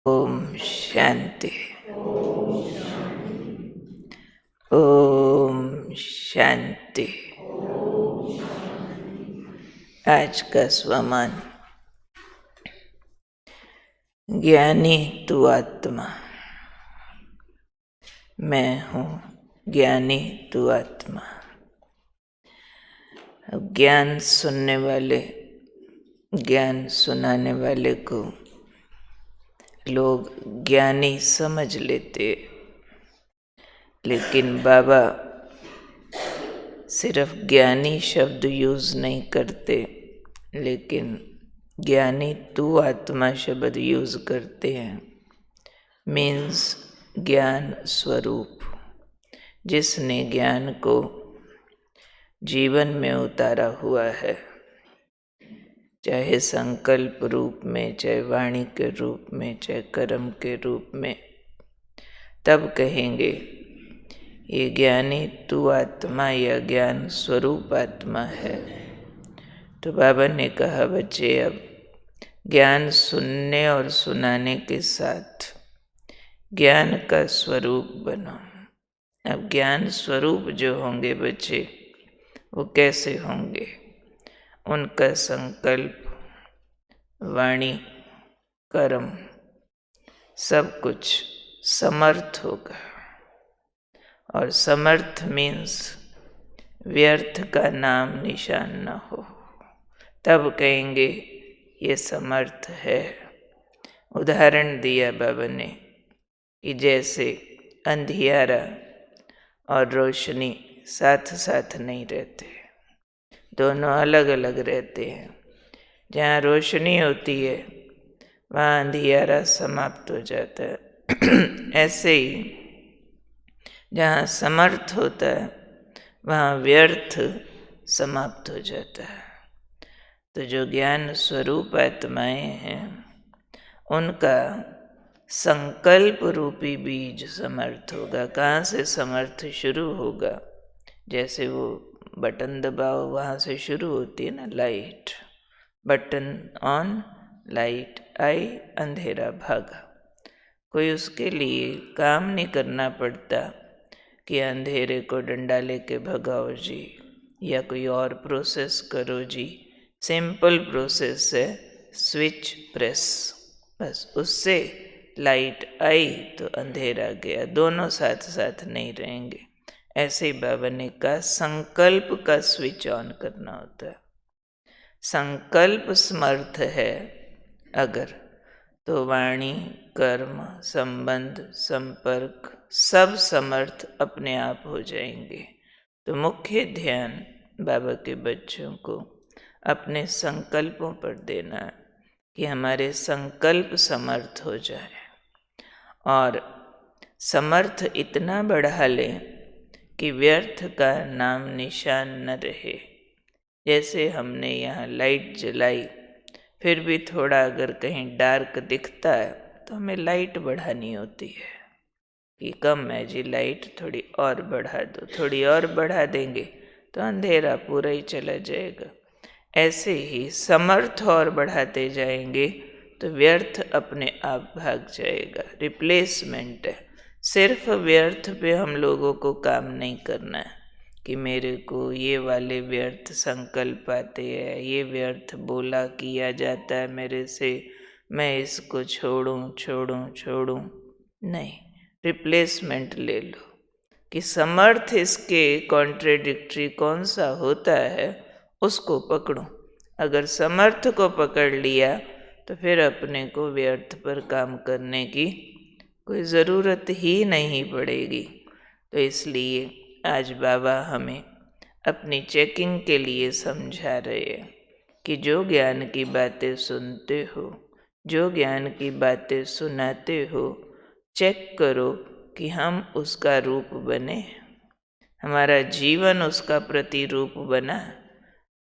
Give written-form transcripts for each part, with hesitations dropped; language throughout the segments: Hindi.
ओम शांति। ओम शांति। आज का स्वमान। ज्ञानी तू आत्मा। मैं हूँ ज्ञानी तू आत्मा। अब ज्ञान सुनने वाले, ज्ञान सुनाने वाले को लोग ज्ञानी समझ लेते, लेकिन बाबा सिर्फ ज्ञानी शब्द यूज़ नहीं करते, लेकिन ज्ञानी तू आत्मा शब्द यूज़ करते हैं। मीन्स ज्ञान स्वरूप, जिसने ज्ञान को जीवन में उतारा हुआ है, चाहे संकल्प रूप में, चाहे वाणी के रूप में, चाहे कर्म के रूप में, तब कहेंगे ये ज्ञानी तू आत्मा या ज्ञान स्वरूप आत्मा है। तो बाबा ने कहा, बच्चे अब ज्ञान सुनने और सुनाने के साथ ज्ञान का स्वरूप बनो। अब ज्ञान स्वरूप जो होंगे बच्चे, वो कैसे होंगे? उनका संकल्प, वाणी, कर्म सब कुछ समर्थ होगा। और समर्थ मीन्स व्यर्थ का नाम निशान न हो, तब कहेंगे ये समर्थ है। उदाहरण दिया बाबा ने कि जैसे अंधियारा और रोशनी साथ साथ नहीं रहते, दोनों अलग अलग रहते हैं। जहाँ रोशनी होती है वहाँ अंधियारा समाप्त हो जाता है। ऐसे ही जहाँ समर्थ होता है वहाँ व्यर्थ समाप्त हो जाता है। तो जो ज्ञान स्वरूप आत्माएं हैं, उनका संकल्प रूपी बीज समर्थ होगा। कहाँ से समर्थ शुरू होगा? जैसे वो बटन दबाओ, वहाँ से शुरू होती है ना लाइट। बटन ऑन, लाइट आई, अंधेरा भागा। कोई उसके लिए काम नहीं करना पड़ता कि अंधेरे को डंडा लेके भगाओ जी, या कोई और प्रोसेस करो जी। सिंपल प्रोसेस है, स्विच प्रेस, बस उससे लाइट आई तो अंधेरा गया। दोनों साथ साथ नहीं रहेंगे। ऐसे ही बाबा ने कहा संकल्प का स्विच ऑन करना होता है। संकल्प समर्थ है अगर, तो वाणी, कर्म, संबंध, संपर्क सब समर्थ अपने आप हो जाएंगे। तो मुख्य ध्यान बाबा के बच्चों को अपने संकल्पों पर देना है कि हमारे संकल्प समर्थ हो जाए, और समर्थ इतना बढ़ा लें कि व्यर्थ का नाम निशान न रहे। जैसे हमने यहाँ लाइट जलाई, फिर भी थोड़ा अगर कहीं डार्क दिखता है तो हमें लाइट बढ़ानी होती है कि कम है जी, लाइट थोड़ी और बढ़ा दो। थोड़ी और बढ़ा देंगे तो अंधेरा पूरा ही चला जाएगा। ऐसे ही समर्थ और बढ़ाते जाएंगे तो व्यर्थ अपने आप भाग जाएगा। रिप्लेसमेंट है। सिर्फ व्यर्थ पे हम लोगों को काम नहीं करना है कि मेरे को ये वाले व्यर्थ संकल्प आते हैं, ये व्यर्थ बोला किया जाता है मेरे से, मैं इसको छोड़ूं छोड़ूं छोड़ूं। नहीं, रिप्लेसमेंट ले लो कि समर्थ इसके कॉन्ट्रेडिक्टरी कौन सा होता है, उसको पकड़ो। अगर समर्थ को पकड़ लिया तो फिर अपने को व्यर्थ पर काम करने की कोई ज़रूरत ही नहीं पड़ेगी। तो इसलिए आज बाबा हमें अपनी चेकिंग के लिए समझा रहे हैं कि जो ज्ञान की बातें सुनते हो, जो ज्ञान की बातें सुनाते हो, चेक करो कि हम उसका रूप बने, हमारा जीवन उसका प्रतिरूप बना।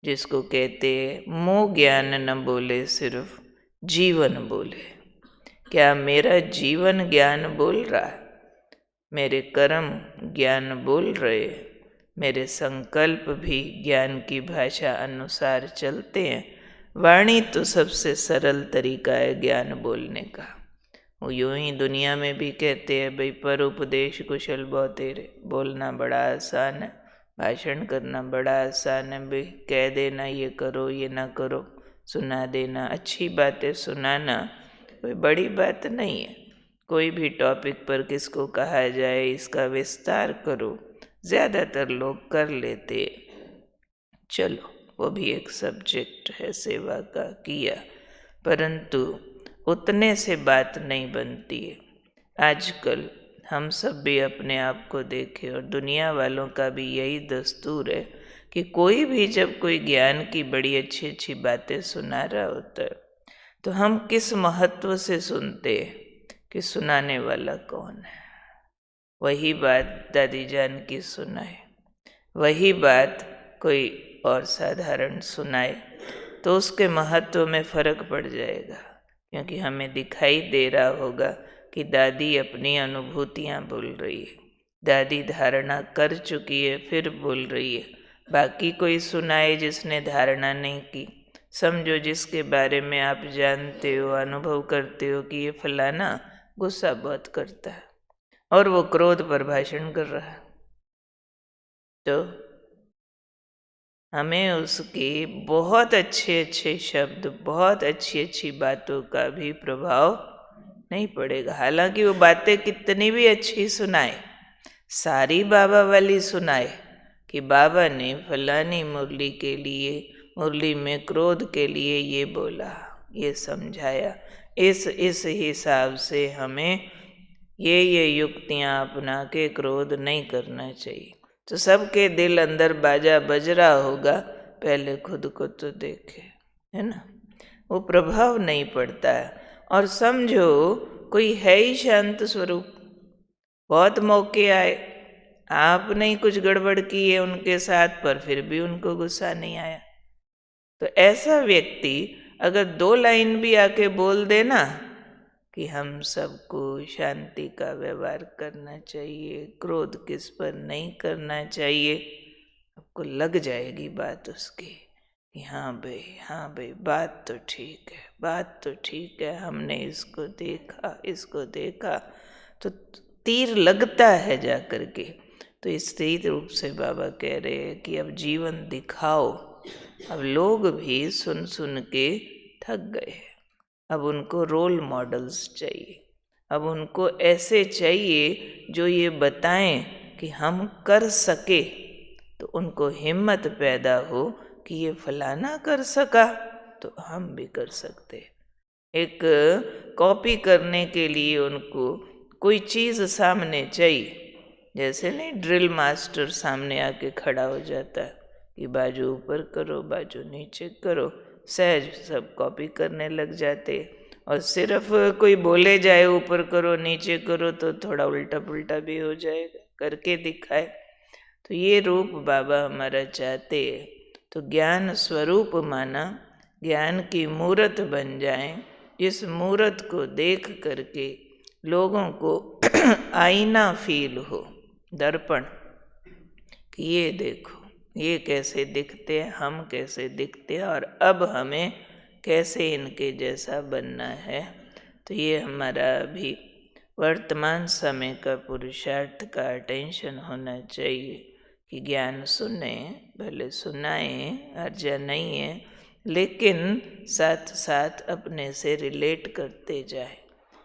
जिसको कहते हैं मुँह ज्ञान न बोले, सिर्फ जीवन बोले। क्या मेरा जीवन ज्ञान बोल रहा है? मेरे कर्म ज्ञान बोल रहे? मेरे संकल्प भी ज्ञान की भाषा अनुसार चलते हैं? वाणी तो सबसे सरल तरीका है ज्ञान बोलने का। वो यूं ही दुनिया में भी कहते हैं भाई, पर उपदेश कुशल बहुतेरे। बोलना बड़ा आसान है, भाषण करना बड़ा आसान है, भाई कह देना ये करो ये ना करो, सुना देना, अच्छी बातें सुनाना कोई बड़ी बात नहीं है। कोई भी टॉपिक पर किसको कहा जाए इसका विस्तार करो, ज़्यादातर लोग कर लेते। चलो वो भी एक सब्जेक्ट है सेवा का, किया, परंतु उतने से बात नहीं बनती है। आजकल हम सब भी अपने आप को देखें, और दुनिया वालों का भी यही दस्तूर है कि कोई भी जब कोई ज्ञान की बड़ी अच्छी अच्छी बातें सुना रहा होता है तो हम किस महत्व से सुनते हैं कि सुनाने वाला कौन है। वही बात दादी जान की सुनाए, वही बात कोई और साधारण सुनाए तो उसके महत्व में फर्क पड़ जाएगा, क्योंकि हमें दिखाई दे रहा होगा कि दादी अपनी अनुभूतियाँ बोल रही है, दादी धारणा कर चुकी है फिर बोल रही है। बाकी कोई सुनाए जिसने धारणा नहीं की, समझो जिसके बारे में आप जानते हो, अनुभव करते हो कि ये फलाना गुस्सा बहुत करता है और वो क्रोध पर भाषण कर रहा है, तो हमें उसके बहुत अच्छे अच्छे शब्द, बहुत अच्छी अच्छी बातों का भी प्रभाव नहीं पड़ेगा। हालांकि वो बातें कितनी भी अच्छी सुनाए, सारी बाबा वाली सुनाए कि बाबा ने फलानी मुरली के लिए, मुरली में क्रोध के लिए ये बोला, ये समझाया, इस हिसाब से हमें ये युक्तियाँ अपना के क्रोध नहीं करना चाहिए, तो सबके दिल अंदर बाजा बज रहा होगा, पहले खुद को तो देखे, है ना। वो प्रभाव नहीं पड़ता है। और समझो कोई है ही शांत स्वरूप, बहुत मौके आए, आपने ही कुछ गड़बड़ की है उनके साथ, पर फिर भी उनको गुस्सा नहीं आया, तो ऐसा व्यक्ति अगर 2 लाइन भी आके बोल देना कि हम सबको शांति का व्यवहार करना चाहिए, क्रोध किस पर नहीं करना चाहिए, आपको लग जाएगी बात उसकी कि हाँ भाई बात तो ठीक है, बात तो ठीक है, हमने इसको देखा, तो तीर लगता है जा करके। तो इस तीर रूप से बाबा कह रहे हैं कि अब जीवन दिखाओ। अब लोग भी सुन सुन के थक गए हैं, अब उनको रोल मॉडल्स चाहिए, अब उनको ऐसे चाहिए जो ये बताएं कि हम कर सके, तो उनको हिम्मत पैदा हो कि ये फलाना कर सका तो हम भी कर सकते। एक कॉपी करने के लिए उनको कोई चीज़ सामने चाहिए, जैसे नहीं ड्रिल मास्टर सामने आके खड़ा हो जाता है कि बाजू ऊपर करो, बाजू नीचे करो, सहज सब कॉपी करने लग जाते। और सिर्फ कोई बोले जाए ऊपर करो नीचे करो तो थोड़ा उल्टा पुल्टा भी हो जाएगा, करके दिखाए। तो ये रूप बाबा हमारा चाहते हैं, तो ज्ञान स्वरूप माना, ज्ञान की मूरत बन जाए, जिस मूरत को देख करके लोगों को आईना फील हो, दर्पण, कि ये देखो ये कैसे दिखते हैं, हम कैसे दिखते हैं, और अब हमें कैसे इनके जैसा बनना है। तो ये हमारा अभी वर्तमान समय का पुरुषार्थ का अटेंशन होना चाहिए कि ज्ञान सुने, भले सुनाए, हर्जा नहीं है, लेकिन साथ साथ अपने से रिलेट करते जाए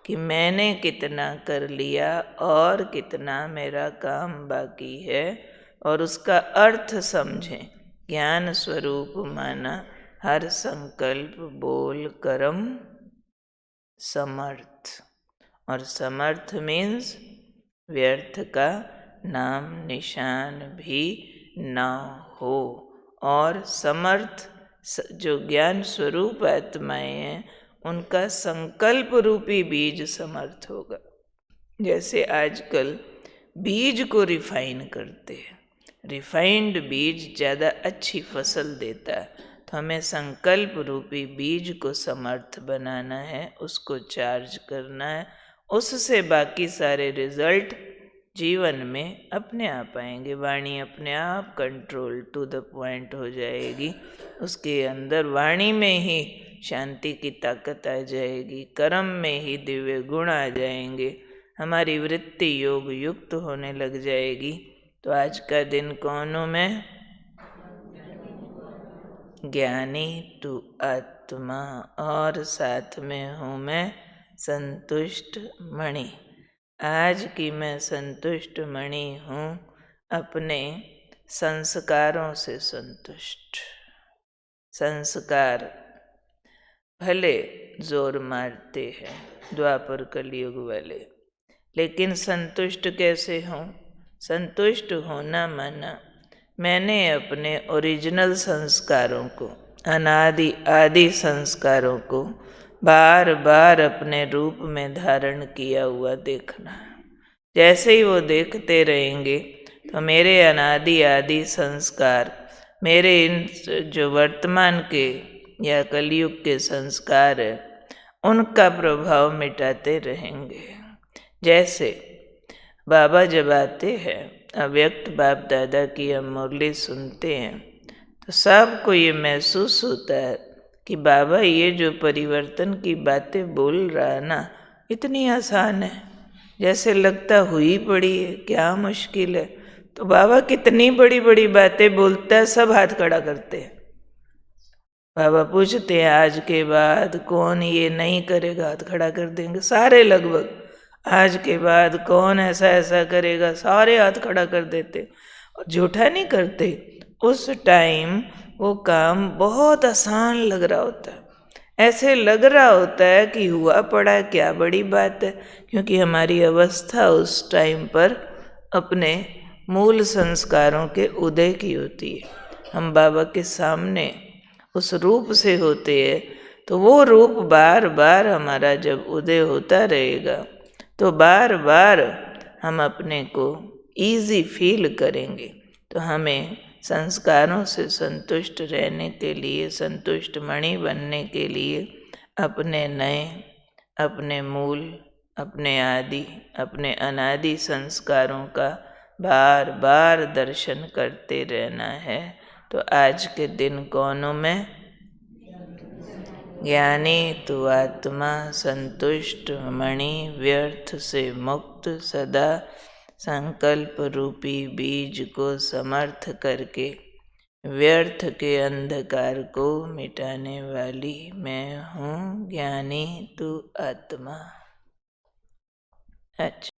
कि मैंने कितना कर लिया और कितना मेरा काम बाकी है, और उसका अर्थ समझें। ज्ञान स्वरूप माना हर संकल्प, बोल, कर्म समर्थ, और समर्थ मीन्स व्यर्थ का नाम निशान भी ना हो, और समर्थ जो ज्ञान स्वरूप आत्माएं हैं उनका संकल्प रूपी बीज समर्थ होगा। जैसे आजकल बीज को रिफाइन करते हैं, रिफाइंड बीज ज़्यादा अच्छी फसल देता है, तो हमें संकल्प रूपी बीज को समर्थ बनाना है, उसको चार्ज करना है, उससे बाकी सारे रिजल्ट जीवन में अपने आप आएंगे। वाणी अपने आप कंट्रोल टू द पॉइंट हो जाएगी, उसके अंदर वाणी में ही शांति की ताकत आ जाएगी, कर्म में ही दिव्य गुण आ जाएंगे, हमारी वृत्ति योग युक्त होने लग जाएगी। तो आज का दिन कौन हूँ मैं? ज्ञानी तू आत्मा, और साथ में हूँ मैं संतुष्ट मणि। आज की मैं संतुष्ट मणि हूँ, अपने संस्कारों से संतुष्ट। संस्कार भले जोर मारते हैं द्वापर कलयुग वाले, लेकिन संतुष्ट कैसे हों? संतुष्ट होना माना मैंने अपने ओरिजिनल संस्कारों को, अनादि आदि संस्कारों को बार बार अपने रूप में धारण किया हुआ देखना। जैसे ही वो देखते रहेंगे तो मेरे अनादि आदि संस्कार, मेरे इन जो वर्तमान के या कलयुग के संस्कार है, उनका प्रभाव मिटाते रहेंगे। जैसे बाबा जब आते हैं, अव्यक्त बाप दादा की हम मुरली सुनते हैं, तो सबको ये महसूस होता है कि बाबा ये जो परिवर्तन की बातें बोल रहा है ना, इतनी आसान है, जैसे लगता हुई पड़ी है, क्या मुश्किल है। तो बाबा कितनी बड़ी बड़ी बातें बोलता है, सब हाथ खड़ा करते हैं। बाबा पूछते हैं आज के बाद कौन ये नहीं करेगा, हाथ खड़ा कर देंगे सारे लगभग। आज के बाद कौन ऐसा ऐसा करेगा, सारे हाथ खड़ा कर देते और झूठा नहीं करते। उस टाइम वो काम बहुत आसान लग रहा होता है, ऐसे लग रहा होता है कि हुआ पड़ा क्या बड़ी बात है, क्योंकि हमारी अवस्था उस टाइम पर अपने मूल संस्कारों के उदय की होती है। हम बाबा के सामने उस रूप से होते हैं, तो वो रूप बार बार हमारा जब उदय होता रहेगा तो बार बार हम अपने को ईजी फील करेंगे। तो हमें संस्कारों से संतुष्ट रहने के लिए, संतुष्ट मणि बनने के लिए अपने नए, अपने मूल, अपने आदि, अपने अनादि संस्कारों का बार बार दर्शन करते रहना है। तो आज के दिन कौन हूँ मैं? ज्ञानी तू आत्मा, संतुष्ट मणि, व्यर्थ से मुक्त, सदा संकल्प रूपी बीज को समर्थ करके व्यर्थ के अंधकार को मिटाने वाली मैं हूँ। ज्ञानी तू आत्मा। अच्छा।